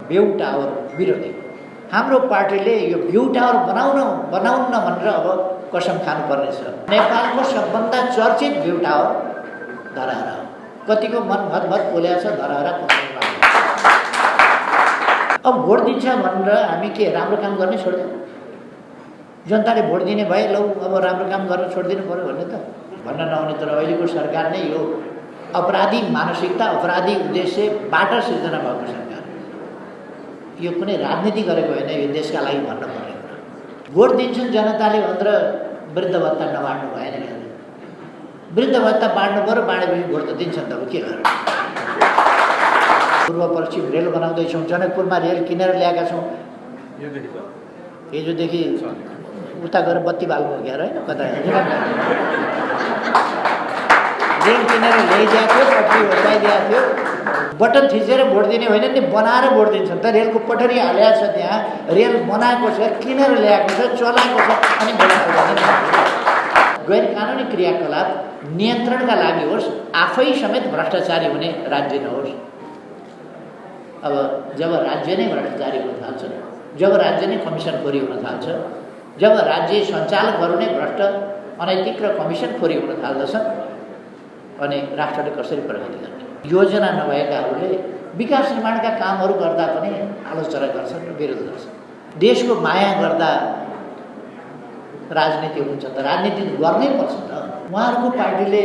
View tower विरोधी। हाम्रो पार्टीले यो भ्यू टावर बनाउन भनेर अब कसम खानुपर्नेछ। नेपालको सबभन्दा चर्चित भ्यू टावर धरहरा हो। कतिको मन भदभद पोलेको छ धरहरा। अब भोट दिन्छ भनेर हामी के राम्रो काम गर्ने छोड्दिउँ? जनताले भोट दिने भए लौ अब राम्रो काम गर्न छोडिदिनु पर्यो भन्ने त भन्न नहुने। तर अहिलेको सरकार नै यो अपराधी मानसिकता, अपराधी उद्देश्यबाट सिर्जना भएको सरकार। यो कुनै राजनीति गरेको होइन, यो देशका लागि भन्नुपर्ने कुरा। भोट दिन्छन् जनताले भनेर वृद्ध भत्ता नबाँड्नु भएन क्या? वृद्ध भत्ता बाँड्नु पऱ्यो, बाँडेपछि भोट त दिन्छन् त। अब के गर्नु? पूर्व पश्चिम रेल बनाउँदैछौँ, जनकपुरमा रेल किनेर ल्याएका छौँ। हिजोदेखि उता गएर बत्ती बाल्नु हो क्या होइन? कता रेल किनेर ल्याइदिएको थियो, पटरी बसाइदिएको थियो। बटन थिचेर भोट दिने होइन नि, बनाएर भोट दिन्छन् त। रेलको पटरी हालेको छ, त्यहाँ रेल बनाएको छ, किनेर ल्याएको छ, चलाएको छ, अनि भोट हाल्दैन। गैर कानुनी क्रियाकलाप नियन्त्रणका लागि होस्, आफै समेत भ्रष्टाचारी हुने राज्य नहोस्। अब जब राज्य नै भ्रष्टाचारी हुन थाल्छ, जब राज्य नै कमिसनखोरी हुन थाल्छ, जब राज्य सञ्चालकहरू नै भ्रष्ट, अनैतिक र कमिसनखोरी हुन थाल्दछ, अनि राष्ट्रले कसरी प्रगति गर्ने? योजना नभएकाहरूले विकास निर्माणका कामहरू गर्दा पनि आलोचना गर्छन् र विरोध गर्छन्। देशको माया गर्दा राजनीति हुन्छ त राजनीति गर्नै पर्छ त। उहाँहरूको पार्टीले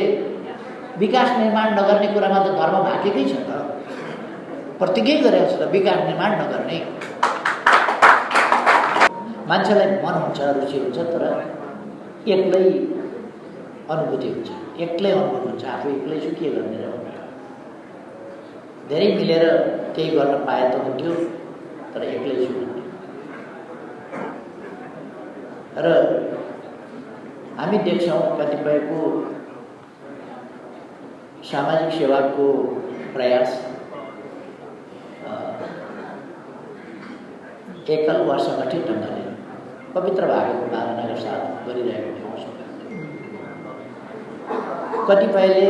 विकास निर्माण नगर्ने कुरामा त धर्म भाकेकै छ त। प्रतिज्ञै गरेको छ त विकास निर्माण नगर्ने। मान्छेलाई मन हुन्छ, रुचि हुन्छ, तर एक्लै अनुभूति हुन्छ, एक्लै अनुभव हुन्छ। आफू एक्लै छु के गर्ने र? धेरै मिलेर केही गर्न पाए त हुन्थ्यो, तर एक्लै छु भन्ने। र हामी देख्छौँ कतिपयको सामाजिक सेवाको प्रयास एकल वा सङ्गठित ढङ्गले पवित्र भागको भावनाका साथ गरिरहेको देख्छौँ। कतिपयले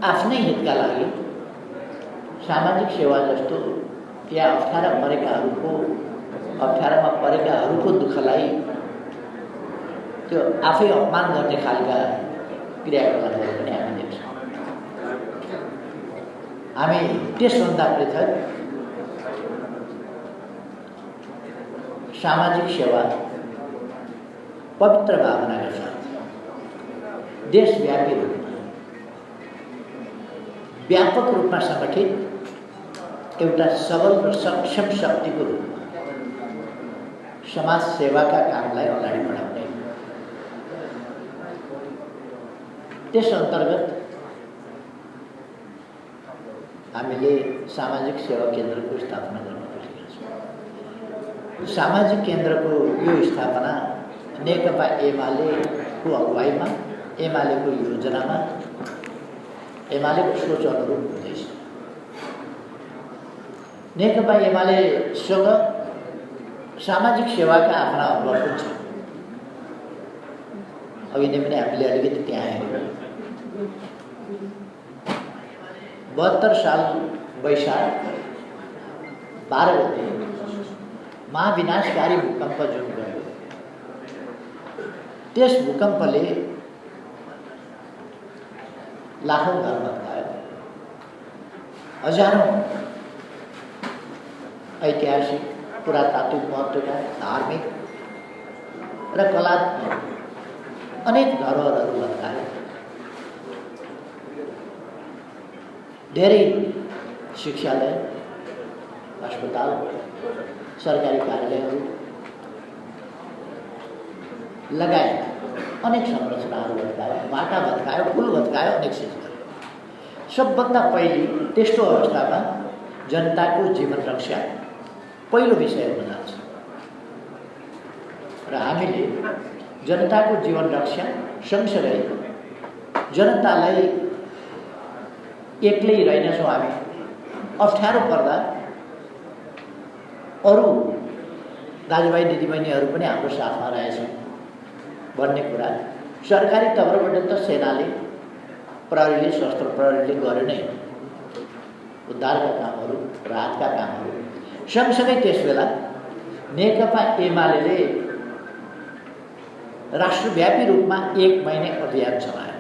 आफ्नै हितका लागि सामाजिक सेवा जस्तो या अप्ठ्यारोमा परेकाहरूको दुःखलाई त्यो आफै अपमान गर्ने खालका क्रियाकलापहरू पनि हामी देख्छौँ। हामी त्यसभन्दा पृथक सामाजिक सेवा पवित्र भावनाका साथ देशव्यापी रूपमा व्यापक रूपमा सङ्गठित एउटा सबल र सक्षम शक्तिको रूपमा समाज सेवाका कामलाई अगाडि बढाउने, त्यस अन्तर्गत हामीले सामाजिक सेवा केन्द्रको स्थापना गर्न खोजेका छौँ। सामाजिक केन्द्रको यो स्थापना नेकपा एमालेको अगुवाईमा, एमालेको योजनामा, एमालेको सोच अनुरूप हुँदैछ। नेकपा एमालेसँग सामाजिक सेवाका आफ्ना अवलम्बन छ। अघि नै पनि हामीले अलिकति त्यहाँ हेऱ्यौँ। 72 साल वैशाख 12 गते महाविनाशकारी भूकम्प जुन गयो, त्यस भूकम्पले लाखौँ घर भत्कायो, हजारौँ ऐतिहासिक पुरातात्विक महत्त्वका धार्मिक र कलात्मक अनेक धरोहरहरू भत्कायो। धेरै शिक्षालय, अस्पताल, सरकारी कार्यालयहरू लगायत अनेक संरचनाहरू भत्कायो, बाटा भत्कायो, पुल भत्कायो, अनेक चिज गर्यो। सबभन्दा पहिले त्यस्तो अवस्थामा जनताको जीवन रक्षा पहिलो विषय हुन जान्छ र हामीले जनताको जीवन रक्षा सँगसँगै जनतालाई एक्लै रहेनछौँ। हामी अप्ठ्यारो पर्दा अरू दाजुभाइ दिदीबहिनीहरू पनि हाम्रो साथमा रहेछन् भन्ने कुरा सरकारी तर्फबाट त सेनाले, प्रहरीले, सशस्त्र प्रहरीले गरे नै उद्धारका कामहरू, राहतका कामहरू, सँगसँगै त्यसबेला नेकपा एमाले राष्ट्रव्यापी रूपमा 1 महिने अभियान चलायो।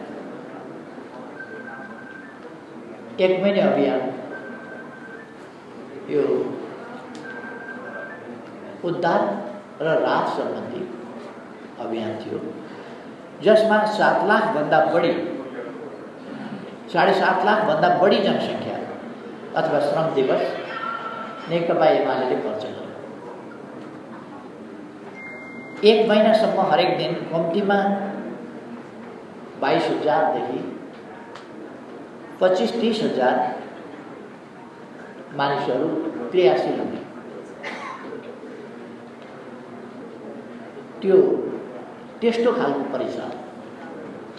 1 महिने अभियान यो उद्धार र राहत सम्बन्धी अभियान थियो, जसमा 7 लाखभन्दा बढी 7.5 लाखभन्दा बढी जनसङ्ख्या अथवा श्रम दिवस नेकपा एमाले खर्च गर्यो। 1 महिनासम्म हरेक दिन कम्तीमा 22,000 देखि 25-30,000 मानिसहरू क्रियाशील हुने। त्यो त्यस्तो खालको परिसर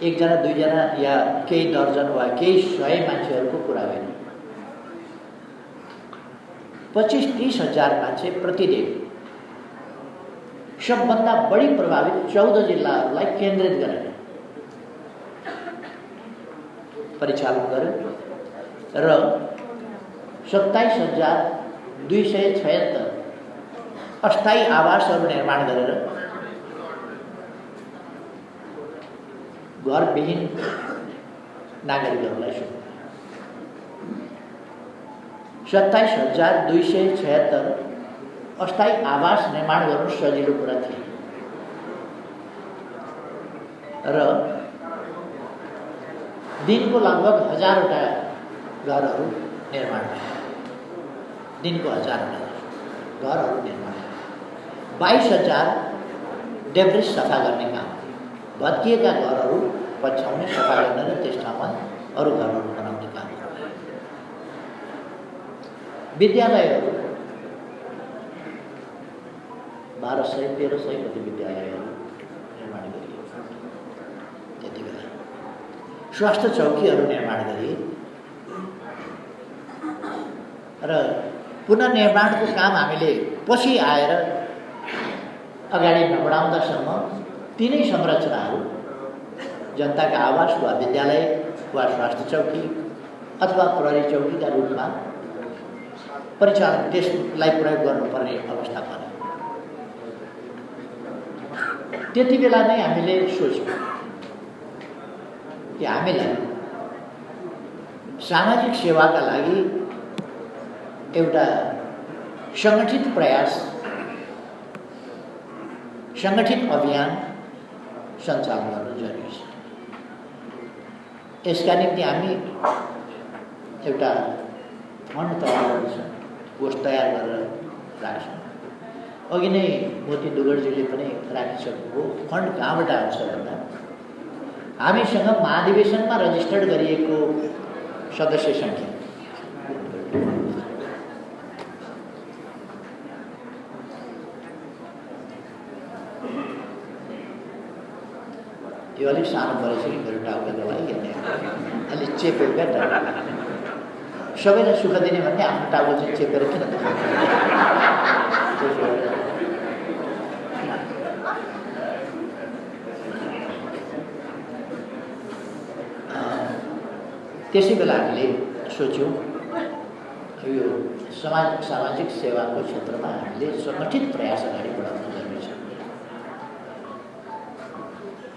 1 जना 2 जना या केही दर्जन वा केही 100 मान्छेहरूको कुरा होइन। 25-30,000 मान्छे प्रतिदिन सबभन्दा बढी प्रभावित 14 जिल्लाहरूलाई केन्द्रित गरेर परिचालन गर्यो र 27,276 अस्थायी आवासहरू निर्माण गरेर घरविहीन नागरिकहरूलाई सुनायो। 27,276 अस्थायी आवास निर्माण गर्नु सजिलो कुरा थिएन र दिनको लगभग 1000वटा घरहरू निर्माण भयो। दिनको 1000वटा घरहरू निर्माण भयो। 22,000 डेब्रिज सफा गर्ने काम, भत्किएका घरहरू पछ्याउने, सफा गर्ने र त्यस ठाउँमा अरू घरहरू बनाउने काम। विद्यालयहरू 1200-1300 कति विद्यालयहरू निर्माण गरिए। त्यति बेला स्वास्थ्य चौकीहरू निर्माण गरिए र पुनर्निर्माणको काम हामीले पछि आएर अगाडि नबढाउँदासम्म तिनै संरचनाहरू जनताका आवास वा विद्यालय वा स्वास्थ्य चौकी अथवा प्रहरी चौकीका रूपमा परिचालन त्यसलाई प्रयोग गर्नुपर्ने अवस्था पर्यो। त्यति बेला नै हामीले सोच्यौँ कि हामीलाई सामाजिक सेवाका लागि एउटा सङ्गठित प्रयास, सङ्गठित अभियान सञ्चालन गर्न जरुरी छ। यसका निम्ति हामी एउटा फन्ड तयार गर्छौँ, कोष तयार गरेर राख्छौँ। अघि नै मोती दुगडजीले पनि राखिसकेको फन्ड कहाँबाट आउँछ भन्दा हामीसँग महाधिवेशनमा रजिस्टर्ड गरिएको सदस्य सङ्ख्या यो अलिक सानो परेछ कि मेरो टाउको लागि अलिक चेपेर क्या सबैलाई सुख दिने भन्ने आफ्नो टाउको चाहिँ चेपेर किन त्यसै बेला हामीले सोच्यौँ यो सामाजिक सेवाको क्षेत्रमा हामीले सङ्गठित प्रयास अगाडि बढाउन जरुरी छ।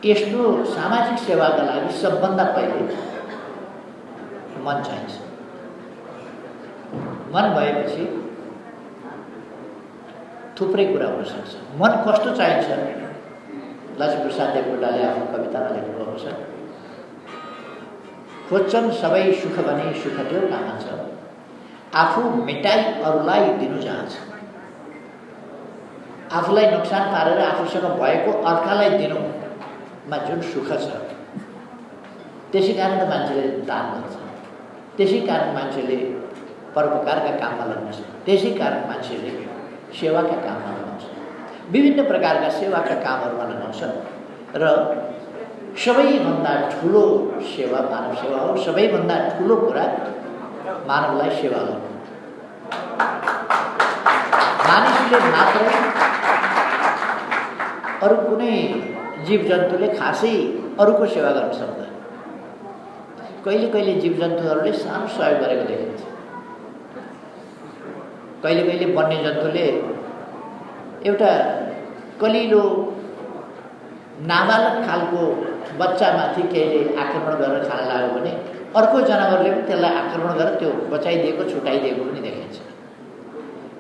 यस्तो सामाजिक सेवाका लागि सबभन्दा पहिले मन चाहिन्छ। मन भएपछि थुप्रै कुरा हुन सक्छ। मन कस्तो चाहिन्छ? लक्ष्मीप्रसाद देवकोटाले आफ्नो कवितामा लेख्नुभएको छ, खोज्छन् सबै सुख भने सुख त्यो कहाँ छ, आफू मेटाई अरूलाई दिनु चाहन्छ। आफूलाई नोक्सान पारेर आफूसँग भएको अर्कालाई दिनुमा जुन सुख छ, त्यसै कारण त मान्छेले दान गर्छ, त्यसै कारण मान्छेले परोपकारका काममा लाग्छ, त्यसै कारण मान्छेले सेवाका काममा लगाउँछ, विभिन्न प्रकारका सेवाका कामहरूमा लगाउँछ। र सबैभन्दा ठुलो सेवा मानव सेवा हो। सबैभन्दा ठुलो कुरा मानवलाई सेवा गर्नु। मानिसले मात्रै, अरू कुनै जीव जन्तुले खासै अरूको सेवा गर्न सक्दैन। कहिले कहिले जीव जन्तुहरूले सानो सहयोग गरेको देखिन्छ, कहिले कहिले वन्यजन्तुले एउटा कलिलो नाबालक खालको बच्चामाथि केहीले आक्रमण गरेर खान लाग्यो भने अर्को जनावरले पनि त्यसलाई आक्रमण गरेर त्यो बचाइदिएको छुटाइदिएको पनि देखिन्छ।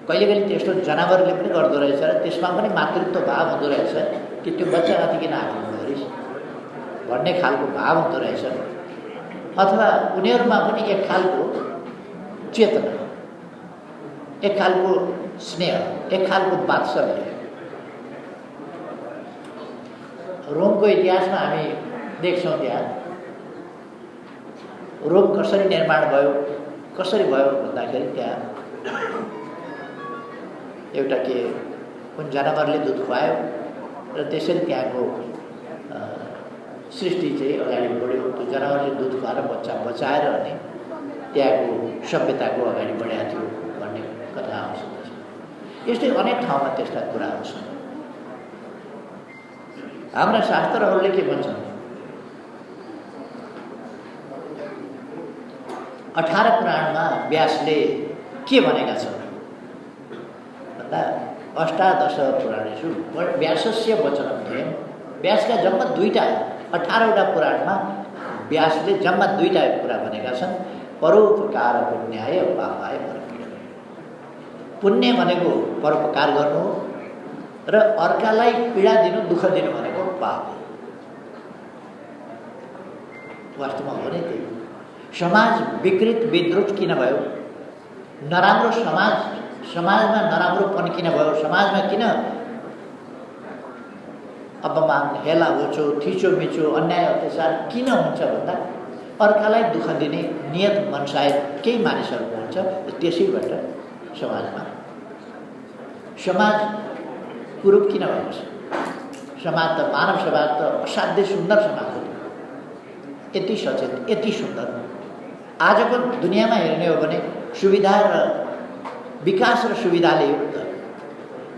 कहिले कहिले त्यस्तो जनावरले पनि गर्दो रहेछ र त्यसमा पनि मातृत्व भाव हुँदो रहेछ कि त्यो बच्चामाथि किन आक्रमण गरिस् भन्ने खालको भाव हुँदो रहेछ। अथवा उनीहरूमा पनि एक खालको चेतना, एक खालको स्नेह, एक खालको वात्सल्य। रोमको इतिहासमा हामी देख्छौँ त्यहाँ रोम कसरी निर्माण भयो, कसरी भयो भन्दाखेरि त्यहाँ एउटा के कुन जनावरले दुध खुवायो र त्यसरी त्यहाँको सृष्टि चाहिँ अगाडि बढ्यो। त्यो जनावरले दुध खुवाएर बच्चा बचाएर अनि त्यहाँको सभ्यताको अगाडि बढाएको थियो भन्ने कथा आउँछ। यस्तै अनेक ठाउँमा त्यस्ता कुराहरू छन्। हाम्रा शास्त्रहरूले के भन्छन्? 18 पुराणमा व्यासले के भनेका छन् भन्दा अष्टादश पुराणेषु व्यासस्य वचनम्। व्यासका जम्मा 2टा 18वटा पुराणमा व्यासले जम्मा 2टा कुरा भनेका छन्। परोपकार पुण्याय पापाय परपीडा। पुण्य भनेको परोपकार गर्नु हो र अर्कालाई पीडा दिनु, दुःख दिनु भनेको पाप हो। वास्तवमा हो नै त्यही। समाज विकृत विद्रुत किन भयो? नराम्रो समाजमा नराम्रोपन किन भयो? समाजमा किन अपमान, हेला होचो, थिचोमिचो, अन्याय अत्याचार किन हुन्छ भन्दा अर्कालाई दुःख दिने नियत मन सायद केही मानिसहरूको हुन्छ। त्यसैबाट समाज कुरूप किन भएको छ? समाज त मानव समाज त असाध्यै सुन्दर समाज हो। यति सचेत, यति सुन्दर। आजको दुनियाँमा हेर्ने हो भने सुविधा र विकास र सुविधाले युक्त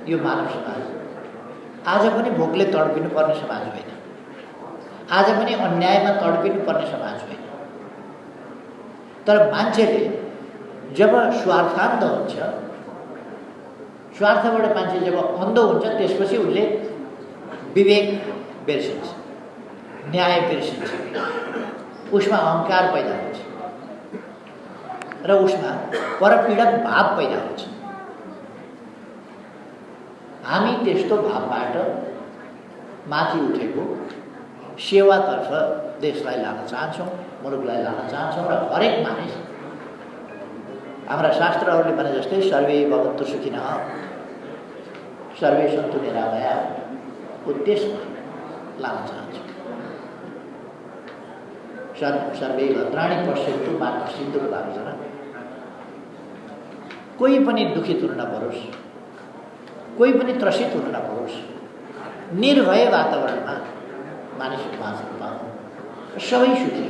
यो मानव समाज आज पनि भोकले तडपिनु पर्ने समाज होइन। आज पनि अन्यायमा तडपिनु पर्ने समाज होइन। तर मान्छेले जब स्वार्थान्ध हुन्छ, स्वार्थबाट मान्छे जब अन्ध हुन्छ, त्यसपछि उसले विवेक बिर्सिन्छ, न्याय बिर्सिन्छ, उसमा अहङ्कार पैदा हुन्छ र उसमा परपीडक भाव पैदा हुन्छ। हामी त्यस्तो भावबाट माथि उठेको सेवातर्फ देशलाई लान चाहन्छौँ, मुलुकलाई लान चाहन्छौँ र हरेक मानिस हाम्रा शास्त्रहरूले भने जस्तै सर्वे भवन्तु सुखिनः, सर्वे सन्तु निरामयाः उद्देश्य लान चाहन्छौँ। सर्वे भद्राणि पश्यन्तु मा कश्चित् दुःखभाग्। कोही पनि दुखित हुन नपरोस्, कोही पनि त्रसित हुन नपरोस्। निर्भय वातावरणमा मानिस बाँच्न पाउँ, सबै सुखी।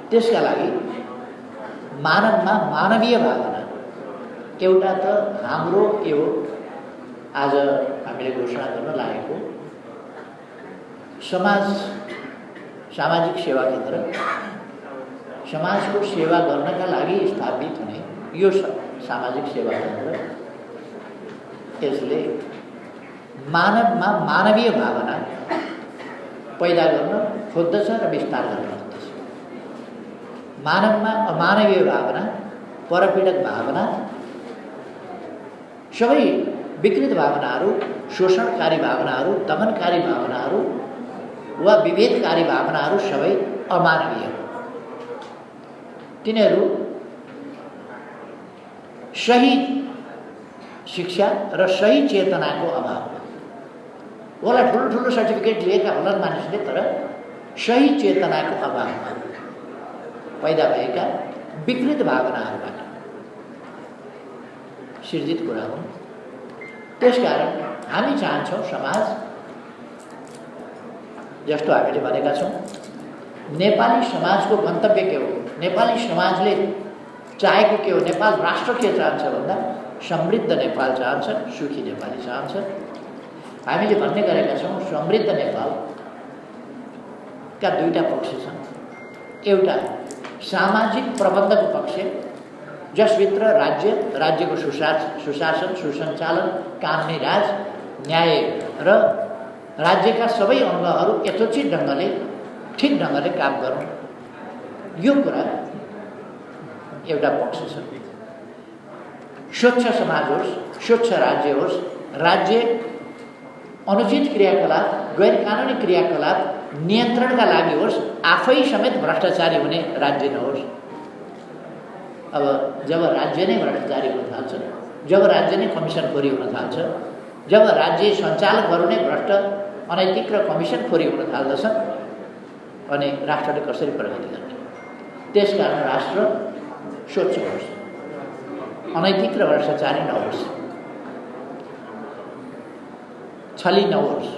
त्यसका लागि मानवमा मानवीय भावना एउटा त हाम्रो यो आज हामीले घोषणा गर्न लागेको सामाजिक सेवा केन्द्र, समाजको सेवा गर्नका लागि स्थापित हुने यो सामाजिक सेवा केन्द्र, यसले मानवमा मानवीय भावना पैदा गर्न खोज्दछ र विस्तार गर्न खोज्दछ। मानवमा अमानवीय भावना, परपीडक भावना, सबै विकृत भावनाहरू, शोषणकारी भावनाहरू, दमनकारी भावनाहरू वा विभेदकारी भावनाहरू सबै अमानवीय। तिनीहरू सही शिक्षा र सही चेतनाको अभाव होला। ठुलो सर्टिफिकेट लिएका होलान् मानिसले, तर सही चेतनाको अभावमा पैदा भएका विकृत भावनाहरूबाट सिर्जित कुरा हुन्। त्यसकारण हामी चाहन्छौँ समाज जस्तो हामीले भनेका छौँ, नेपाली समाजको गन्तव्य के हो? नेपाली समाजले चाहेको के हो? नेपाल राष्ट्र के चाहन्छ भन्दा समृद्ध नेपाल चाहन्छ, सुखी नेपाली चाहन्छ। हामीले भन्ने गरेका छौँ समृद्ध नेपालका 2टा पक्ष छन्। एउटा सामाजिक प्रबन्धको पक्ष जसभित्र राज्य, राज्यको सुशासन, सुसञ्चालन, कानुनी राज, न्याय र राज्यका सबै अङ्गहरू यथोचित ढङ्गले, ठिक ढङ्गले काम गरौँ, यो कुरा एउटा पक्ष छ। स्वच्छ समाज होस्, स्वच्छ राज्य होस्, राज्य अनुचित क्रियाकलाप, गैर कानुनी क्रियाकलाप नियन्त्रणका लागि होस्, आफै समेत भ्रष्टाचारी हुने राज्य नहोस्। अब जब राज्य नै भ्रष्टाचारी हुन थाल्छ, जब राज्य नै कमिसनखोरी हुन थाल्छ, जब राज्य सञ्चालकहरू नै भ्रष्ट, अनैतिक र कमिसनखोरी हुन थाल्दछन्, अनि राष्ट्रले कसरी प्रगति गर्ने? त्यसकारण राष्ट्र स्वच्छ होस्, अनैतिक र भ्रष्टाचारी नहोस्, छली नहोस्,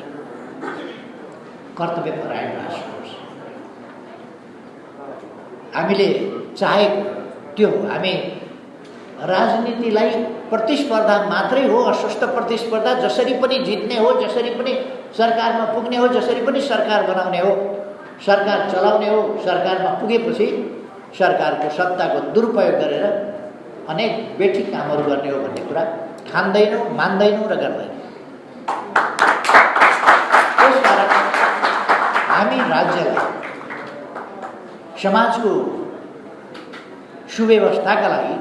कर्तव्यपरायण राष्ट्र होस्। हामीले चाहेको त्यो हो। हामी राजनीतिलाई प्रतिस्पर्धा मात्रै हो, अस्वस्थ प्रतिस्पर्धा, जसरी पनि जित्ने हो, जसरी पनि सरकारमा पुग्ने हो, जसरी पनि सरकार बनाउने हो, सरकार चलाउने हो, सरकारमा पुगेपछि सरकारको सत्ताको दुरुपयोग गरेर अनेक बेठी कामहरू गर्ने हो भन्ने कुरा ठान्दैनौँ, मान्दैनौँ र गर्दैनौँ। त्यसकारण हामी राज्यलाई समाजको सुव्यवस्थाका लागि,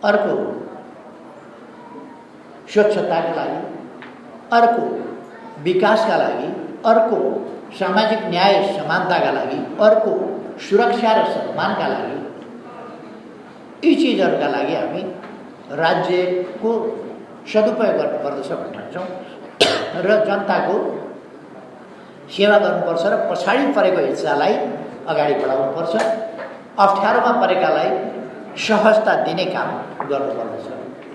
अर्को स्वच्छताका लागि, अर्को विकासका लागि, अर्को सामाजिक न्याय समानताका लागि, अर्को सुरक्षा र सम्मानका लागि, यी चिजहरूका लागि हामी राज्यको सदुपयोग गर्नुपर्दछ भन्छौँ र जनताको सेवा गर्नुपर्छ र पछाडि परेको हिस्सालाई अगाडि बढाउनुपर्छ, अप्ठ्यारोमा परेकालाई सहजता दिने काम गर्नुपर्दछ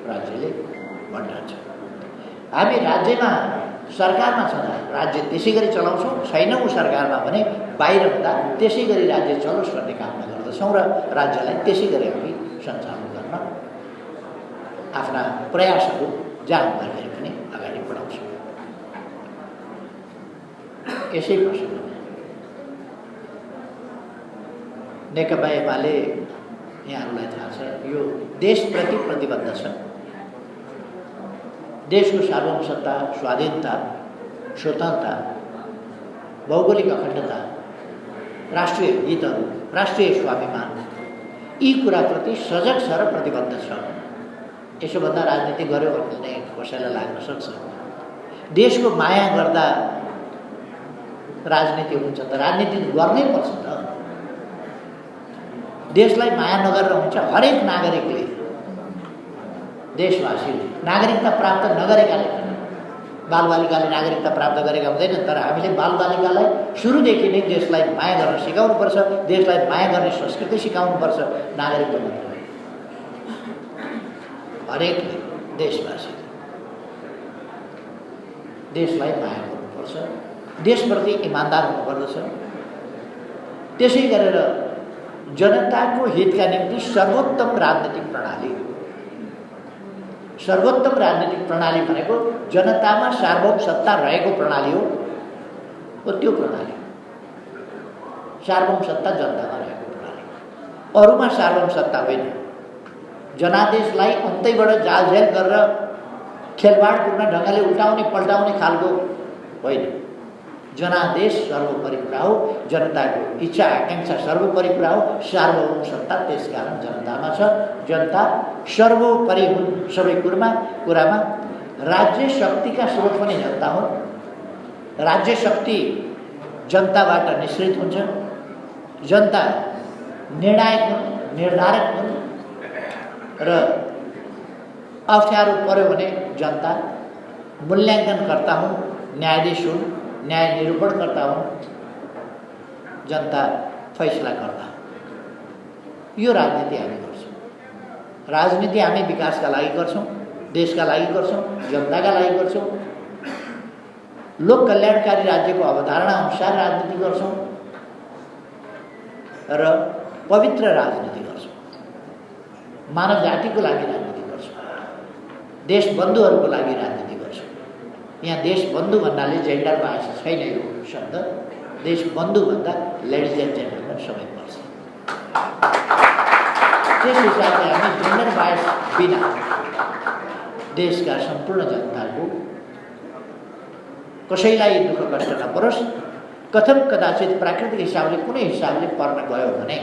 राज्यले भनिन्छ। हामी राज्यमा, सरकारमा छँदा राज्य त्यसै गरी चलाउँछौँ, छैनौँ सरकारमा भने बाहिर हुँदा त्यसै गरी राज्य चलोस् भन्ने कामना गर्दछौँ र राज्यलाई त्यसै गरी हामी सञ्चालन गर्न आफ्ना प्रयासहरू जहाँ हुँदाखेरि पनि अगाडि बढाउँछौँ। यसै प्रसङ्गमा नेकपा एमाले, यहाँहरूलाई थाहा छ, यो देशप्रति प्रतिबद्ध छ। देशको सार्वभौमसत्ता, स्वाधीनता, स्वतन्त्रता, भौगोलिक अखण्डता, राष्ट्रिय हितहरू, राष्ट्रिय स्वाभिमान, यी कुराप्रति सजग छ र प्रतिबद्ध छ। यसोभन्दा राजनीति गर्यो भन्ने कसैलाई लाग्न सक्छ। देशको माया गर्दा राजनीति हुन्छ त राजनीति गर्नै पर्छ त। देशलाई माया नगरेर हुन्छ? हरेक नागरिकले, देशवासीले नागरिकता प्राप्त नगरेकाले, बालबालिकाले नागरिकता प्राप्त गरेका हुँदैन, तर हामीले बालबालिकालाई सुरुदेखि नै देशलाई माया गर्न सिकाउनुपर्छ, देशलाई माया गर्ने संस्कृति सिकाउनुपर्छ। नागरिकले मात्र हरेकले, देशवासीले देशलाई माया गर्नुपर्छ, देशप्रति इमान्दार हुनुपर्दछ। त्यसै गरेर जनताको हितका निम्ति सर्वोत्तम राजनीतिक प्रणाली भनेको जनतामा सार्वभौम सत्ता रहेको प्रणाली हो। त्यो प्रणाली सार्वभौम सत्ता जनतामा रहेको प्रणाली, अरूमा सार्वभौम सत्ता होइन। जनादेशलाई अन्तैबाट जालझेल गरेर खेलबाडपूर्ण ढङ्गले उल्टाउने पल्टाउने खालको होइन। जनादेश सर्वोपरि कुरा हो, जनताको इच्छा आकाङ्क्षा सर्वोपरि कुरा हो, सार्वभौम सत्ता त्यसकारण जनतामा छ। जनता सर्वोपरि हुन् सबै कुरामा। राज्य शक्तिका स्रोत पनि जनता हुन्। राज्य शक्ति जनताबाट निश्चित हुन्छ। जनता निर्णायक हुन्, निर्धारक हुन् र अप्ठ्यारो पर्यो भने जनता मूल्याङ्कनकर्ता हुन्, न्यायाधीश हुन्, न्याय निरूपणकर्ता हुन्, जनता फैसलाकर्ता। यो राजनीति हामी गर्छौँ। राजनीति हामी विकासका लागि गर्छौँ, देशका लागि गर्छौँ, जनताका लागि गर्छौँ। लोक कल्याणकारी राज्यको अवधारणा अनुसार राजनीति गर्छौँ र पवित्र राजनीति गर्छौँ। मानव जातिको लागि राजनीति गर्छौँ, देशबन्धुहरूको लागि राजनीति गर्छौँ। यहाँ देशबन्धु भन्नाले जेन्डरमा आएको छैन यो शब्द। देशबन्धु भन्दा लेडिज एन्ड जेन्टलमेन सबै पर्छ। त्यस हिसाबले हामी जेन्डर बायस बिना देशका सम्पूर्ण जनताको कसैलाई दुःख कष्ट नपरोस्, कथम कदाचित प्राकृतिक हिसाबले कुनै हिसाबले पर्न गयो भने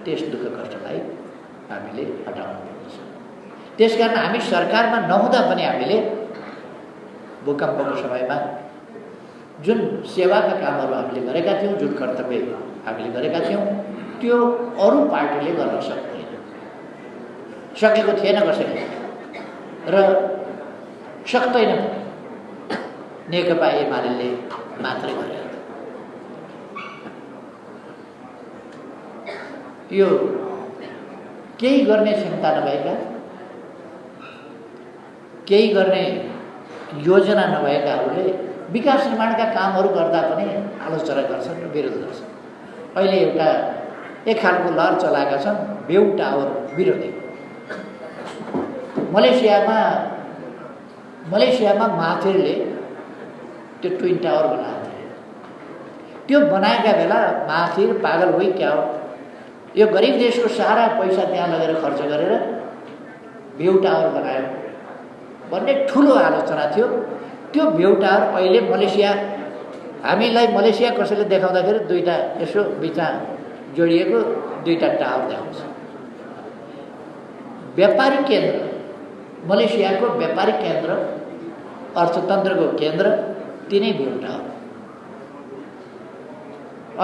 त्यस दुःख कष्टलाई हामीले हटाउनुपर्छ। त्यसकारण हामी सरकारमा नहुँदा पनि हामीले भूकम्पको समयमा जुन सेवाका कामहरू हामीले गरेका थियौँ, जुन कर्तव्य हामीले गरेका थियौँ, त्यो अरू पार्टीले गर्न सक्दैन, सकेको थिएन कसैले र सक्दैन। नेकपा एमाले मात्रै गरे। यो केही गर्ने क्षमता नभएका, केही गर्ने योजना नभएकाहरूले विकास निर्माणका कामहरू गर्दा पनि आलोचना गर्छन् र विरोध गर्छन्। अहिले एउटा एक खालको लहर चलाएका छन् बेउ टावर विरोधी। मलेसियामा माथिरले त्यो ट्विन टावर बनाएको थियो। त्यो बनाएका बेला माथिर पागल होइ क्या हो, यो गरिब देशको सारा पैसा त्यहाँ लगेर खर्च गरेर बेउ टावर बनायो भन्ने ठुलो आलोचना थियो। त्यो बेउ टावर अहिले हामीलाई मलेसिया कसैले देखाउँदाखेरि दुईवटा यसो बिचमा जोडिएको दुईवटा टावर देखाउँछ। व्यापारिक केन्द्र, मलेसियाको व्यापारिक केन्द्र, अर्थतन्त्रको केन्द्र तिनै बेउ टावर।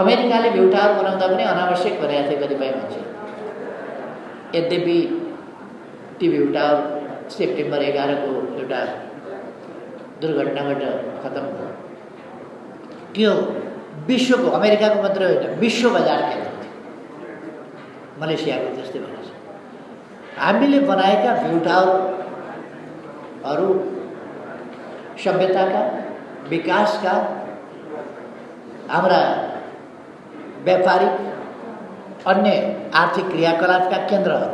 अमेरिकाले बेउ टावर बनाउँदा पनि अनावश्यक भनेका थिए कतिपय मान्छे। यद्यपि ती बेउ टावर सेप्टेम्बर 11 को एउटा दुर्घटनाबाट खतम भयो। त्यो विश्वको, अमेरिकाको मात्र होइन, विश्व बजार केन्द्र थियो मलेसियाको। त्यस्तै भनेको छ। हामीले बनाएका बेउ टावरहरू सभ्यताका, विकासका, हाम्रा व्यापारिक अन्य आर्थिक क्रियाकलापका केन्द्रहरू,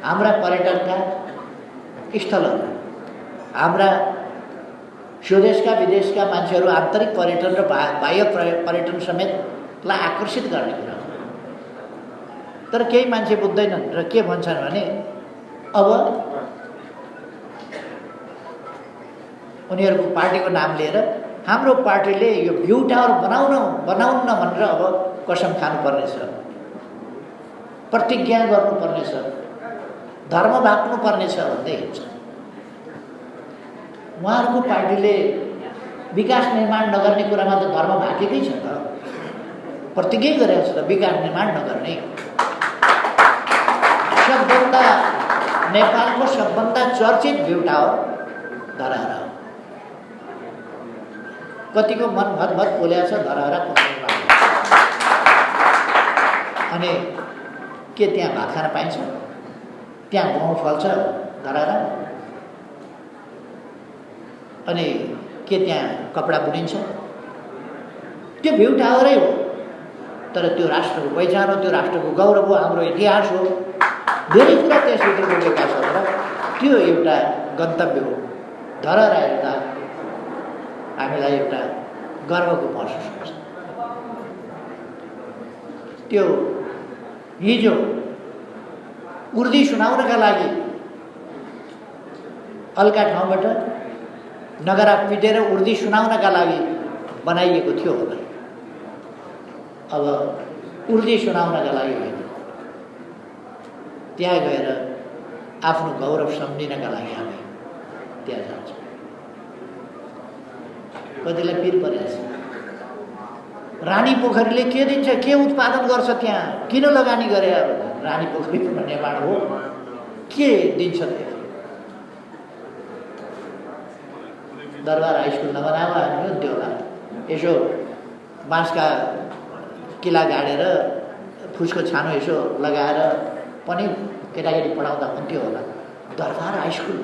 हाम्रा पर्यटनका स्थलहरू, हाम्रा स्वदेशका विदेशका मान्छेहरू आन्तरिक पर्यटन र बाह्य पर्यटन समेतलाई आकर्षित गर्ने कुरा हो। तर केही मान्छे बुझ्दैनन् र के भन्छन् भने अब उनीहरूको पार्टीको नाम लिएर हाम्रो पार्टीले यो भ्यू टावर बनाउन्न भनेर अब कसम खानुपर्नेछ, प्रतिज्ञा गर्नुपर्नेछ, धर्म भाग्नुपर्नेछ भन्दै हिँड्छ। उहाँहरूको पार्टीले विकास निर्माण नगर्ने कुरामा त धर्म भागेकै छ त, प्रतिज्ञै गरेको छ त विकास निर्माण नगर्ने। नेपालको सबभन्दा चर्चित भ्यू टावर धरहरा हो। कतिको मन भत पोल्या छ धरहरा पक्राउनु। अनि के त्यहाँ भात खान पाइन्छ? त्यहाँ गहुँ फल्छ धरहरा? अनि के त्यहाँ कपडा बुनिन्छ? त्यो भ्यू टावरै हो, तर त्यो राष्ट्रको पहिचान हो, त्यो राष्ट्रको गौरव हो, हाम्रो इतिहास हो। धेरै कुरा त्यसभित्र जोडिएका छ र त्यो एउटा गन्तव्य हो। धरहरा हेर्दा हामीलाई एउटा गर्वको महसुस हुन्छ। त्यो हिजो उर्दी सुनाउनका लागि अलका ठाउँबाट नगरा पिटेर उर्दी सुनाउनका लागि बनाइएको थियो होला। अब उर्दी सुनाउनका लागि होइन, त्यहाँ गएर आफ्नो गौरव सम्झिनका लागि हामी त्यहाँ जान्छौँ। कतिलाई पिर परेको छ। रानी पोखरीले के दिन्छ, के उत्पादन गर्छ, त्यहाँ किन लगानी गरे? अब रानी पोखरी पुनर्निर्माण हो, के दिन्छ त्यहाँ? दरबार हाई स्कुल नबनाएको हामी हुन्थ्यो होला। यसो बाँसका किला गाडेर फुसको छानो यसो लगाएर पनि केटाकेटी पढाउँदा हुन्थ्यो होला। दरबार हाई स्कुल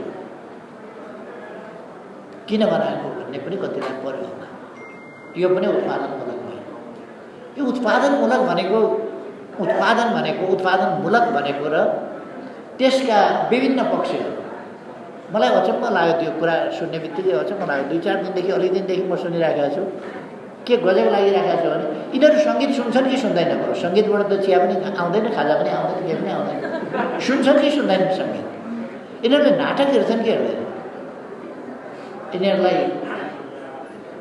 किन बनाएको भन्ने पनि कतिलाई पर्यो होला। यो पनि उत्पादनमूलक भयो। यो उत्पादनमूलक भनेको उत्पादनमूलक भनेको र त्यसका विभिन्न पक्षहरू, मलाई अचम्म लाग्यो त्यो कुरा सुन्ने बित्तिकै अचम्म लाग्यो। 2-4 दिनदेखि, अलिक दिनदेखि म सुनिरहेको छु। के गजब लागिरहेको छ भने यिनीहरू सङ्गीत सुन्छन् कि सुन्दैन भयो। सङ्गीतबाट त चिया पनि आउँदैन, खाजा पनि आउँदैन, के पनि आउँदैन। सुन्छन् कि सुन्दैनन् सङ्गीत? यिनीहरूले नाटक हेर्छन् कि हेर्दैन? यिनीहरूलाई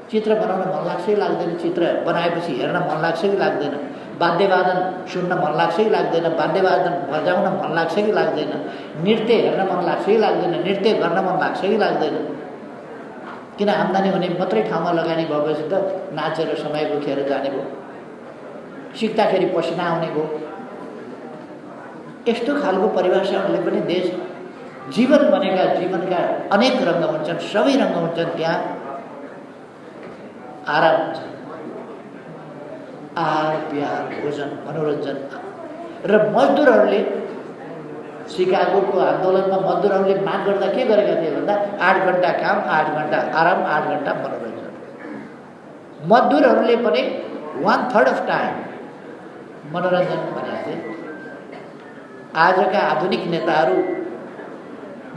चित्र बनाउन मन लाग्छ कि लाग्दैन? चित्र बनाएपछि हेर्न मन लाग्छ कि लाग्दैन? वाद्यवादन सुन्न मन लाग्छ कि लाग्दैन? वाद्यवादन बजाउन मन लाग्छ कि लाग्दैन? नृत्य हेर्न मन लाग्छ कि लाग्दैन? नृत्य गर्न मन लाग्छ कि लाग्दैन? किन आम्दानी हुने मात्रै ठाउँमा लगानी भएपछि त नाचेर समय बोकेर जाने भयो, सिक्दाखेरि पसिना आउने भयो। यस्तो खालको परिभाषाहरूले पनि देश जीवन भनेका जीवनका अनेक रङ्ग हुन्छन्, सबै रङ्ग हुन्छन्। त्यहाँ आराम हुन्छ, आहार बिहार भोजन मनोरञ्जन। र मजदुरहरूले सिकागोको आन्दोलनमा मजदुरहरूले माग गर्दा के गरेका थिए भन्दा 8 घन्टा काम 8 घन्टा आराम 8 घन्टा मनोरञ्जन। मजदुरहरूले पनि 1/3 अफ टाइम मनोरञ्जन भनेका थिए। आजका आधुनिक नेताहरू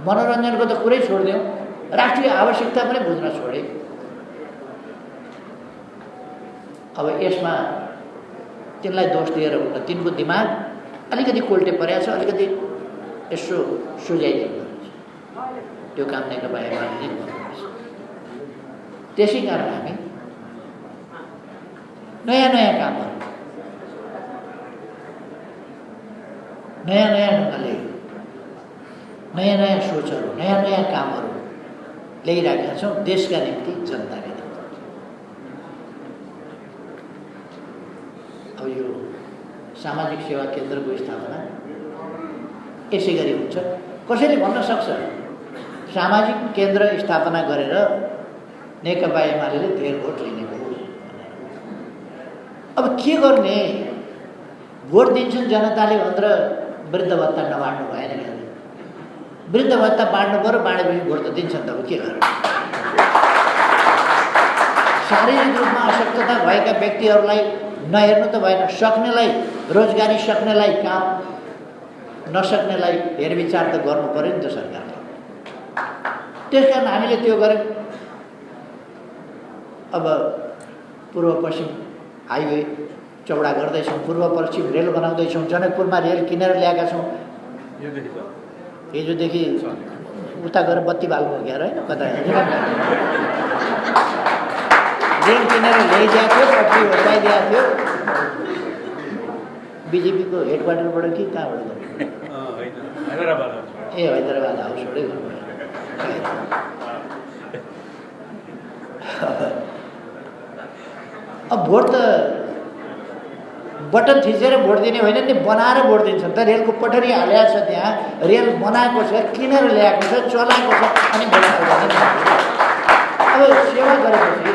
मनोरञ्जनको त कुरै छोडिदिउँ, राष्ट्रिय आवश्यकता पनि बुझ्न छोडे। अब यसमा तिनलाई दोष दिएर हुन्न, तिनको दिमाग अलिकति कोल्टे परेको छ, अलिकति यसो सुझाइदिनु त्यो काम नेकपा एमाले गर्नुपर्छ। त्यसै कारण हामी नयाँ नयाँ कामहरू नयाँ नयाँ ढङ्गले नयाँ नयाँ सोचहरू नयाँ नयाँ कामहरू ल्याइरहेका छौँ देशका निम्ति, जनताका निम्ति। अब यो सामाजिक सेवा केन्द्रको स्थापना यसै गरी हुन्छ। कसैले भन्न सक्छ सामाजिक केन्द्र स्थापना गरेर नेकपा एमाले धेर भोट लिने हो। अब के गर्ने? भोट दिन्छन् जनताले भनेर वृद्ध भत्ता नबाँड्नु भएन। वृद्ध भत्ता बाँड्नु पऱ्यो, बाँडेपछि भोट त दिन्छन् त। अब के गर्ने? शारीरिक रूपमा अशक्तता भएका व्यक्तिहरूलाई नहेर्नु त भएन। सक्नेलाई रोजगारी, सक्नेलाई काम, नसक्नेलाई हेरविचार त गर्नु पऱ्यो नि त सरकारले। त्यस कारण हामीले त्यो गऱ्यौँ। अब पूर्व पश्चिम हाइवे चौडा गर्दैछौँ, पूर्व पश्चिम रेल बनाउँदैछौँ, जनकपुरमा रेल किनेर ल्याएका छौँ। हिजोदेखि उता गएर बत्ती बाल्नु हो क्या होइन, कता रेल किनेर ल्याइदिएको थियो, पट्टी होटाइदिएको थियो। बिजेपीको हेडक्वार्टरबाट कि कहाँबाट गर्नु? ए हैदराबाद हाउसबाटै गर्नु। अब भोट त बटन थिचेर भोट दिने होइन नि, बनाएर भोट दिन्छन् त। रेलको पटरी हालेको छ, त्यहाँ रेल बनाएको छ, किनेर ल्याएको छ, चलाएको छ, अनि भोट हाल्दैन। अब सेवा गरेपछि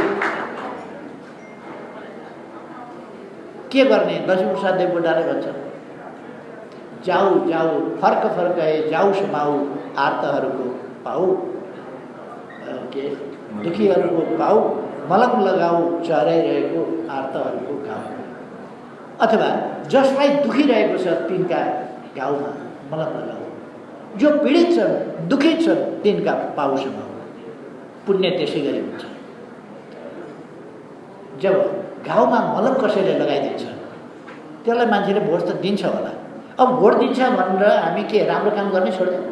के गर्ने? लक्ष्मीप्रसाद देवकोटाले भन्छ, जाऊ जाऊ फर्क फर्क है जाऊ समाऊ आर्तहरूको पाऊ, के दुखीहरूको पाऊ, मलम लगाऊ चराइरहेको आर्तहरूको घाउ। अथवा जसलाई दुखिरहेको छ तिनका घाउमा मलम लगाऊ, जो पीडित छन् दुखित छन् तिनका पाऊ समाऊ। पुण्य त्यसै गरी हुन्छ। जब घाउमा मलम कसैले लगाइदिन्छ त्यसलाई मान्छेले भोट त दिन्छ होला। अब भोट दिन्छ भनेर हामी के राम्रो काम गर्ने छोड्दिउँ?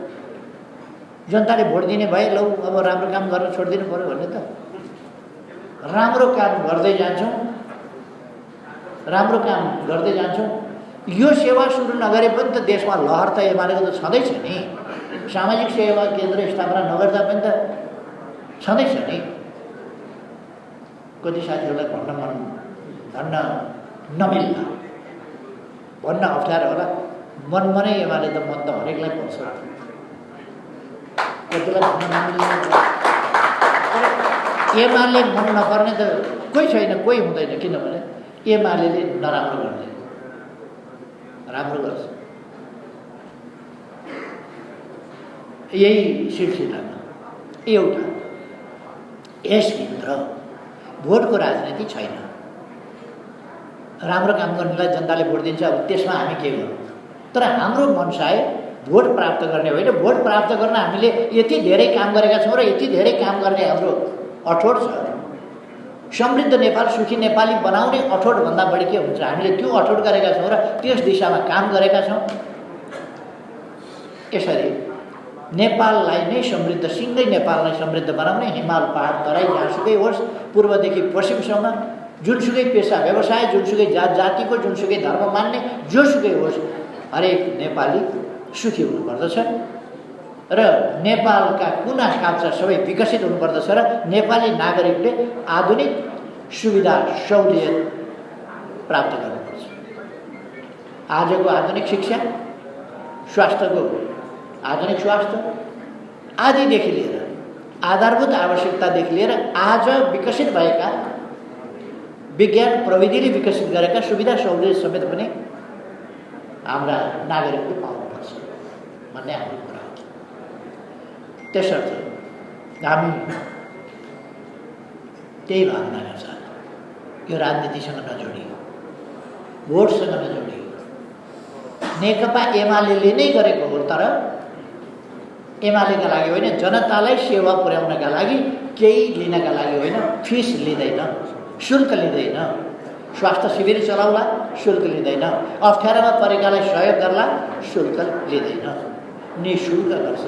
जनताले भोट दिने भए लौ अब राम्रो काम गर्न छोडिदिनु पऱ्यो भन्ने त? राम्रो काम गर्दै जान्छौँ, राम्रो काम गर्दै जान्छौँ। यो सेवा सुरु नगरे पनि त देशमा लहर त एमालेको त छँदैछ नि। सामाजिक सेवा केन्द्र स्थापना नगर्दा पनि त छँदैछ नि। कति साथीहरूलाई भन्न नमिल्ला, भन्न अप्ठ्यारो होला। मनमा नै एमाले त मन त हरेकलाई पर्छ, कतिलाई भन्न नमिल्ने। एमाले मन नपर्ने त कोही छैन, कोही हुँदैन। किनभने एमाले नराम्रो गर्दैन, राम्रो गर्छ। यही सिलसिलामा एउटा यसभित्र भोटको राजनीति छैन। राम्रो काम गर्नेलाई जनताले भोट दिन्छ, अब त्यसमा हामी के गर्छौँ? तर हाम्रो मनसाय भोट प्राप्त गर्ने होइन। भोट प्राप्त गर्न हामीले यति धेरै काम गरेका छौँ र यति धेरै काम गर्ने हाम्रो अठोट छ। समृद्ध नेपाल, सुखी नेपाली बनाउने अठोटभन्दा बढी के हुन्छ? हामीले त्यो अठोट गरेका छौँ र त्यस दिशामा काम गरेका छौँ। यसरी नेपाललाई नै समृद्ध, सिँगै नेपाललाई समृद्ध बनाउने, हिमाल, पहाड, तराई जहाँसुकै होस्, पूर्वदेखि पश्चिमसम्म, जुनसुकै पेसा व्यवसाय, जुनसुकै जात जातिको, जुनसुकै धर्म मान्ने जोसुकै होस्, हरेक नेपाली सुखी हुनुपर्दछ र नेपालका कुना काप्चा सबै विकसित हुनुपर्दछ र नेपाली नागरिकले आधुनिक सुविधा सहुलियत प्राप्त गर्नुपर्छ। आजको आधुनिक शिक्षा, स्वास्थ्यको आधुनिक स्वास्थ्य आदिदेखि लिएर आधारभूत आवश्यकतादेखि लिएर आज विकसित भएका विज्ञान प्रविधिले विकसित गरेका सुविधा सहुलियत समेत पनि हाम्रा नागरिकले पाउनुपर्छ भन्ने हाम्रो कुरा हो। त्यसर्थ हामी त्यही भावनाका साथ यो राजनीतिसँग नजोडियो, भोटसँग नजोडियो, नेकपा एमाले नै गरेको हो, तर एमालेका लागि होइन, जनतालाई सेवा पुर्याउनका लागि, केही लिनका लागि होइन, फिस लिँदैन, शुल्क लिँदैन, स्वास्थ्य शिविर चलाउला, शुल्क लिँदैन, अप्ठ्यारोमा परेकालाई सहयोग गर्ला, शुल्क लिँदैन, निःशुल्क गर्छ।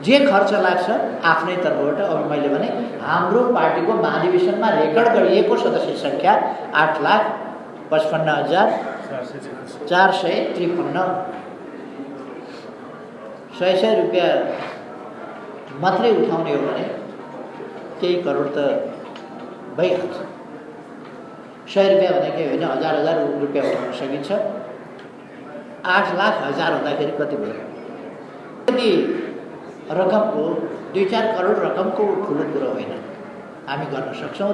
जे खर्च लाग्छ आफ्नै तर्फबाट। अब मैले भने हाम्रो पार्टीको महाधिवेशनमा रेकर्ड गरिएको सदस्य सङ्ख्या 8,55,453। 100 रुपियाँ मात्रै उठाउने हो भने केही करोड त भइहाल्छ। 100 रुपियाँ भनेकै होइन, हजार रुपियाँ उठाउन सकिन्छ। 8 लाख 1000 हुँदाखेरि कति भयो? कति रकमको, 2-4 करोड रकमको ठुलो कुरो होइन, हामी गर्न सक्छौँ। र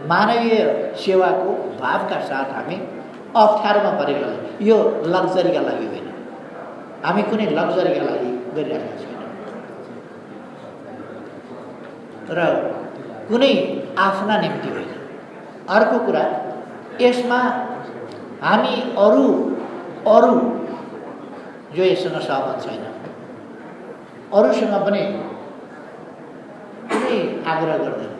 मानवीय सेवाको भावका साथ हामी अप्ठ्यारोमा परेकालाई, यो लग्जरीका लागि होइन, हामी कुनै लग्जरीका लागि गरिरहेका छैनौँ र कुनै आफ्ना निम्ति होइन। अर्को कुरा, यसमा हामी अरू जो यससँग सहमत छैन, अरूसँग पनि कुनै आग्रह गर्दैन।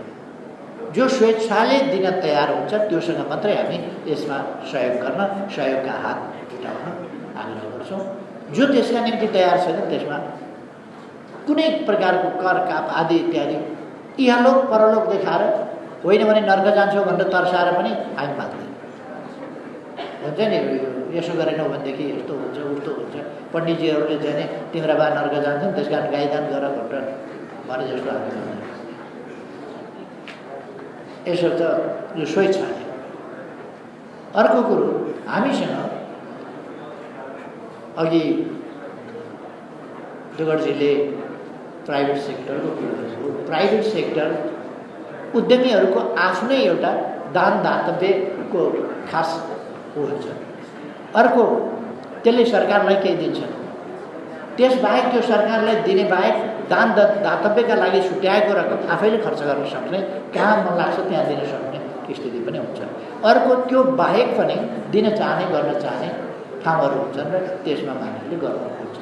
जो स्वेच्छाले दिन तयार हुन्छ त्योसँग मात्रै हामी यसमा सहयोग गर्न, सहयोगका हात उठाउन आग्रह गर्छौँ। जो त्यसका निम्ति तयार छैन त्यसमा कुनै प्रकारको कर काप आदि इत्यादि इहलोक परलोक देखाएर, होइन भने नर्क जान्छौँ भनेर तर्साएर पनि हामी माग्दैन। हुन्छ नि, यसो गरेनौ भनेदेखि यस्तो हुन्छ उस्तो हुन्छ, पण्डितजीहरूले चाहिँ नि तिम्रा बा नर्क जान्छन् त्यस कारण गाईदान गर भनेर भने जस्तो हामी भन्दैन। यसो त यो स्वेच्छा। अर्को कुरो, हामीसँग अघि दुगर्जीले प्राइभेट सेक्टरको कुरो गर्नुभयो। प्राइभेट सेक्टर उद्यमीहरूको आफ्नै एउटा दान दातव्यको खास हुन्छ। अर्को, त्यसले सरकारलाई केही दिन्छ, त्यसबाहेक त्यो सरकारलाई दिने बाहेक दान दातव्यका लागि छुट्याएको रकम आफैले खर्च गर्न सक्ने, कहाँ मन लाग्छ त्यहाँ दिन सक्ने स्थिति पनि हुन्छ। अर्को, त्यो बाहेक पनि दिन चाहने, गर्न चाहने ठाउँहरू हुन्छन् र त्यसमा मानिसले गर्नुहुन्छ।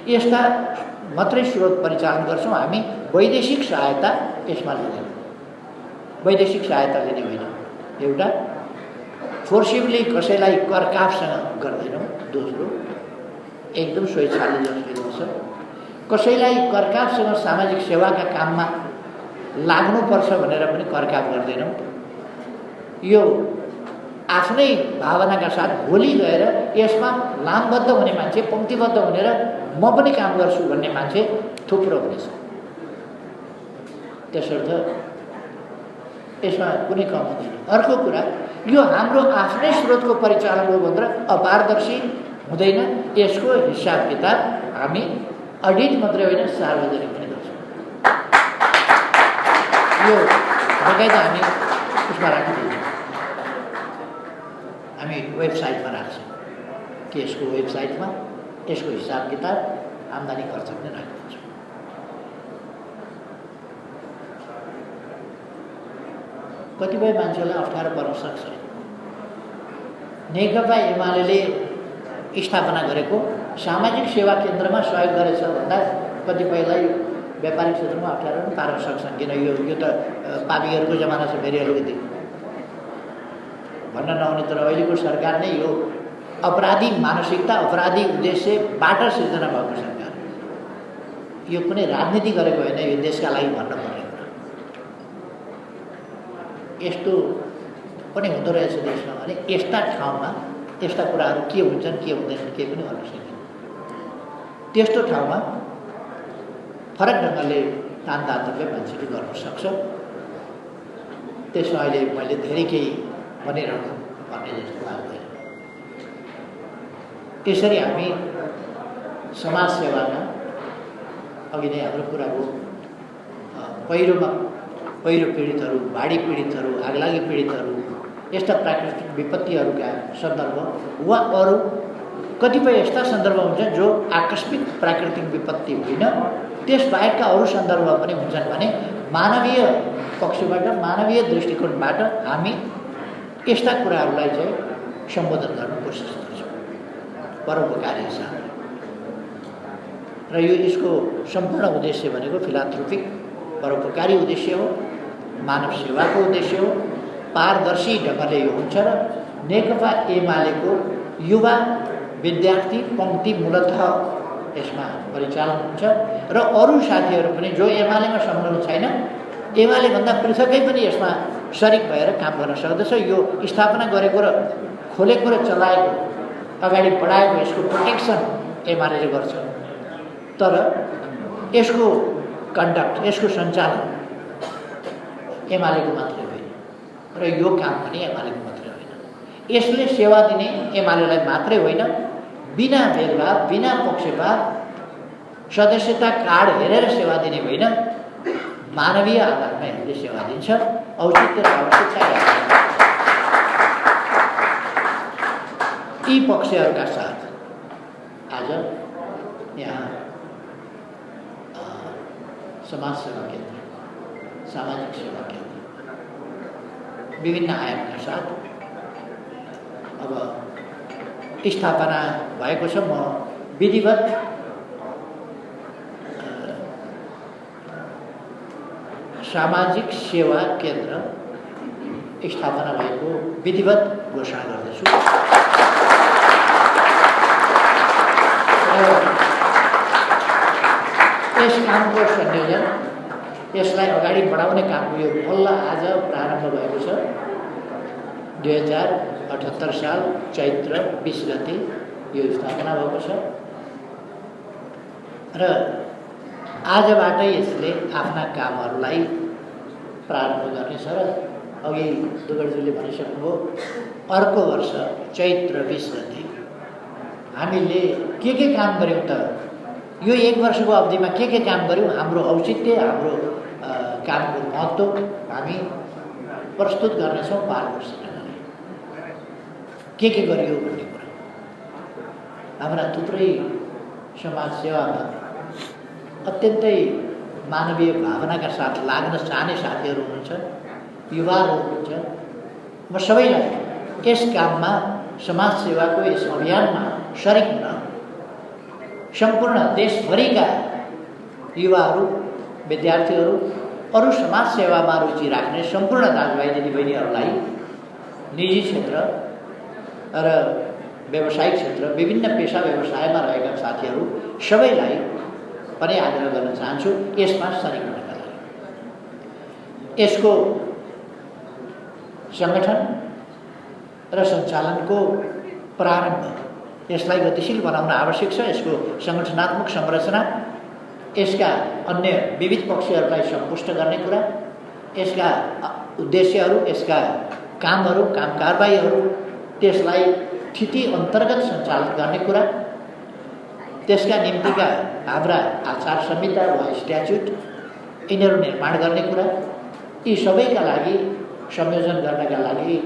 यस्ता मात्रै स्रोत परिचालन गर्छौँ हामी। वैदेशिक सहायता यसमा लिँदैनौँ, वैदेशिक सहायता लिने होइन। एउटा, फोर्सिबली कसैलाई करकापसँग गर्दैनौँ। दोस्रो, एकदम स्वेच्छाले जसले गर्छ, कसैलाई करकापसँग सामाजिक सेवाका काममा लाग्नुपर्छ भनेर पनि करकाप गर्दैनौँ। यो आफ्नै भावनाका साथ भोलि गएर यसमा लामबद्ध हुने मान्छे, पङ्क्तिबद्ध हुने र म पनि काम गर्छु भन्ने मान्छे थुप्रो हुनेछ। त्यसर्थ यसमा कुनै कम हुँदैन। अर्को कुरा, यो हाम्रो आफ्नै स्रोतको परिचालन हो भनेर अपारदर्शी हुँदैन। यसको हिसाब किताब हामी अडिट मात्रै होइन, सार्वजनिक पनि गर्छौँ। यो बकाइदा हामी उसमा राखिदिन्छौँ, हामी वेबसाइटमा राख्छौँ कि यसको वेबसाइटमा यसको हिसाब किताब आम्दानी खर्च पनि राखिदिन्छौँ। कतिपय मान्छेलाई अप्ठ्यारो पर्न सक्छ। नेकपा एमाले स्थापना गरेको सामाजिक सेवा केन्द्रमा सहयोग गरेछ भन्दा कतिपयलाई व्यापारिक क्षेत्रमा अप्ठ्यारो पनि पार्न सक्छन्। किन यो त पापीहरूको जमाना छ, फेरि अलिकति भन्न नहुने। तर अहिलेको सरकार नै यो अपराधी मानसिकता, अपराधी उद्देश्यबाट सिर्जना भएको सरकार। यो कुनै राजनीति गरेको होइन, यो देशका लागि भन्नुपर्ने कुरा। यस्तो पनि हुँदो रहेछ देशमा भने यस्ता ठाउँमा यस्ता कुराहरू के हुन्छन् के हुँदैनन् केही पनि भन्न सकिँदैन। त्यस्तो ठाउँमा फरक ढङ्गले तान्तव्य मान्छेले गर्न सक्छ। त्यसमा अहिले मैले धेरै केही भनिरहनु पर्ने जस्तो लाग्दैन। त्यसरी हामी समाज सेवामा अघि नै हाम्रो कुरा हो, पहिरो पीडितहरू, बाढी पीडितहरू, आगलागी पीडितहरू, यस्ता प्राकृतिक विपत्तिहरूका सन्दर्भ वा अरू कतिपय यस्ता सन्दर्भ हुन्छ जो आकस्मिक प्राकृतिक विपत्ति होइन, त्यसबाहेकका अरू सन्दर्भ पनि हुन्छन् भने मानवीय पक्षबाट, मानवीय दृष्टिकोणबाट हामी यस्ता कुराहरूलाई चाहिँ सम्बोधन गर्न कोसिस गर्छौँ परोपकारी हिसाबले। र यसको सम्पूर्ण उद्देश्य भनेको फिलान्थ्रोपिक परोपकारी उद्देश्य हो, मानव सेवाको उद्देश्य हो। पारदर्शी ढङ्गले यो हुन्छ र नेकपा एमालेको युवा विद्यार्थी पङ्क्ति मूलतः यसमा परिचालन हुन्छ र अरू साथीहरू पनि जो एमालेमा संलग्न छैन, एमालेभन्दा पृथकै पनि यसमा सरिक भएर काम गर्न सक्दछ। यो स्थापना गरेको र खोलेको र चलाएको, अगाडि बढाएको यसको प्रोटेक्सन एमाले गर्छ। तर यसको कन्डक्ट, यसको सञ्चालन एमालेको मात्रै होइन र यो काम पनि एमालेको मात्रै होइन। यसले सेवा दिने एमालेलाई मात्रै होइन, बिना भेदभाव, बिना पक्षपात, सदस्यता कार्ड हेरेर सेवा दिने होइन, मानवीय आधारमा यसले सेवा दिन्छ। औचित्य र आवश्यकता यी पक्षहरूका साथ आज यहाँ समाज सेवा केन्द्र, सामाजिक सेवा केन्द्र विभिन्न आयामका साथ अब स्थापना भएको छ। म विधिवत सामाजिक सेवा केन्द्र स्थापना भएको विधिवत घोषणा गर्दछु। यस कामको संयोजन, यसलाई अगाडि बढाउने कामको यो बल्ल आज प्रारम्भ भएको छ। 2078 साल चैत्र 20 गते यो स्थापना भएको छ र आजबाटै यसले आफ्ना कामहरूलाई प्रारम्भ गर्नेछ र अघि दुगडजीले भनिसक्नुभयो, अर्को वर्ष चैत्र 20 गते हामीले के काम गऱ्यौँ त, यो 1 वर्षको अवधिमा के काम गऱ्यौँ, हाम्रो औचित्य, हाम्रो कामको महत्त्व हामी प्रस्तुत गर्नेछौँ पारदर्शी ढङ्गले। के गरियो भन्ने कुरा हाम्रा थुप्रै समाज सेवामा अत्यन्तै मानवीय भावनाका साथ लाग्न चाहने साथीहरू हुनुहुन्छ, युवाहरू हुनुहुन्छ। म सबैलाई यस काममा, समाज सेवाको यस अभियानमा सरिक हुन सम्पूर्ण देशभरिका युवाहरू, विद्यार्थीहरू, अरू समाज सेवामा रुचि राख्ने सम्पूर्ण दाजुभाइ दिदीबहिनीहरूलाई निजी क्षेत्र र व्यावसायिक क्षेत्र, विभिन्न पेसा व्यवसायमा रहेका साथीहरू सबैलाई पनि आग्रह गर्न चाहन्छु यसमा सरिक हुनका लागि। यसको सङ्गठन र सञ्चालनको प्रारम्भ, यसलाई गतिशील बनाउन आवश्यक छ। यसको सङ्गठनात्मक संरचना, यसका अन्य विविध पक्षहरूलाई सन्तुष्ट गर्ने कुरा, यसका उद्देश्यहरू, यसका कामहरू, काम कारबाहीहरू, त्यसलाई स्थिति अन्तर्गत सञ्चालन गर्ने कुरा, त्यसका निम्तिका हाम्रा आचार संहिता वा स्ट्याच्युट यिनीहरू निर्माण गर्ने कुरा, यी सबैका लागि संयोजन गर्नका लागि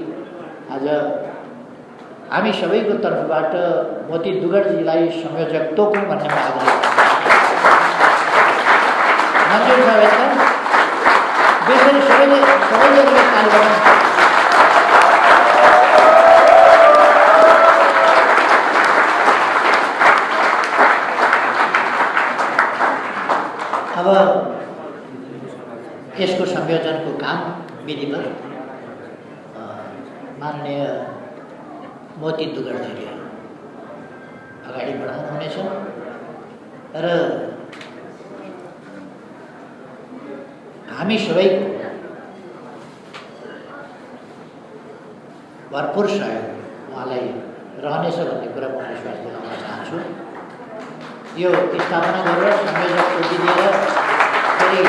आज हामी सबैको तर्फबाट मोती दुगडजीलाई संयोजक तोकौँ भन्ने आग्रह मन्जुर छ। यसरी सबैले ताली बजाउँ। अब यसको संयोजनको काम विधिवत माननीय मोती दुगर्जीले अगाडि बढाउनुहुनेछ र हामी सबैको भरपुर सहयोग उहाँलाई रहनेछ भन्ने कुरा म विश्वास दिलाउन चाहन्छु। यो स्थापना गरेर संयोजक खोजी दिएर फेरि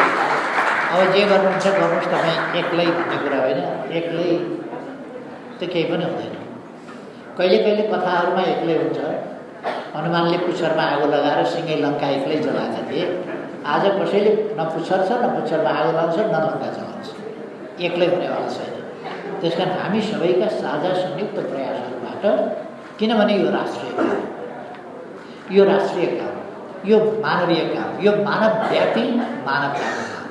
अब जे गर्नुहुन्छ गर्नुहोस्, तपाईँ एक्लै भन्ने कुरा होइन। एक्लै त केही पनि हुँदैन। कहिले कहिले कथाहरूमा एक्लै हुन्छ। हनुमानले पुच्छरमा आगो लगाएर सिँगै लङ्का एक्लै जलाएका थिए। आज कसैले न पुच्छर छ, न पुच्छरमा आगो लगाउँछ, न लङ्का जलाउँछ। एक्लै हुनेवाला छैन। त्यस कारण हामी सबैका साझा संयुक्त प्रयासहरूबाट, किनभने यो राष्ट्रिय काम, यो राष्ट्रिय काम, यो मानवीय काम, यो मानवव्यापी मानवताको काम,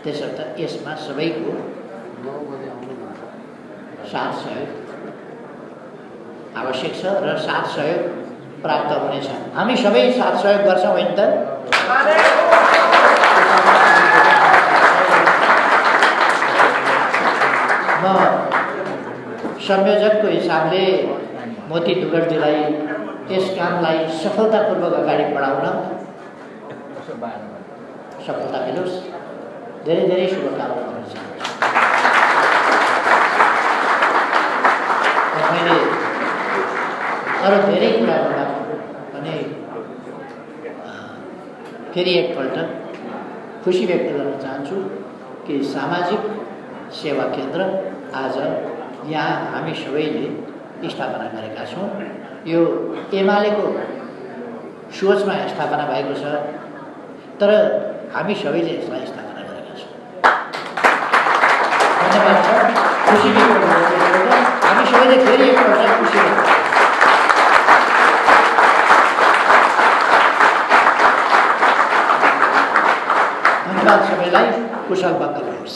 त्यसर्थ यसमा सबैको साथ सहयोग आवश्यक छ र साथ सहयोग प्राप्त हुनेछ। हामी सबै साथ सहयोग गर्छौँ होइन त? म संयोजकको हिसाबले मोती दुगर्जीलाई यस कामलाई सफलतापूर्वक अगाडि बढाउन सफलता मिलोस्, धेरै धेरै शुभकामना गर्न चाहन्छु। मैले अरू धेरै कुरा गर्दा पनि फेरि एकपल्ट खुसी व्यक्त गर्न चाहन्छु कि सामाजिक सेवा केन्द्र आज यहाँ हामी सबैले स्थापना गरेका छौँ। यो एमालेको सोचमा स्थापना भएको छ, तर हामी सबैले यसलाई स्थापना गरेका छौँ। धन्यवाद छ। खुसी व्यक्त गर्नु, हामी सबैले फेरि एकपल्ट खुसी व्यक्त गर्छौँ। धन्यवाद सबैलाई। कुशल मङ्गल होस्।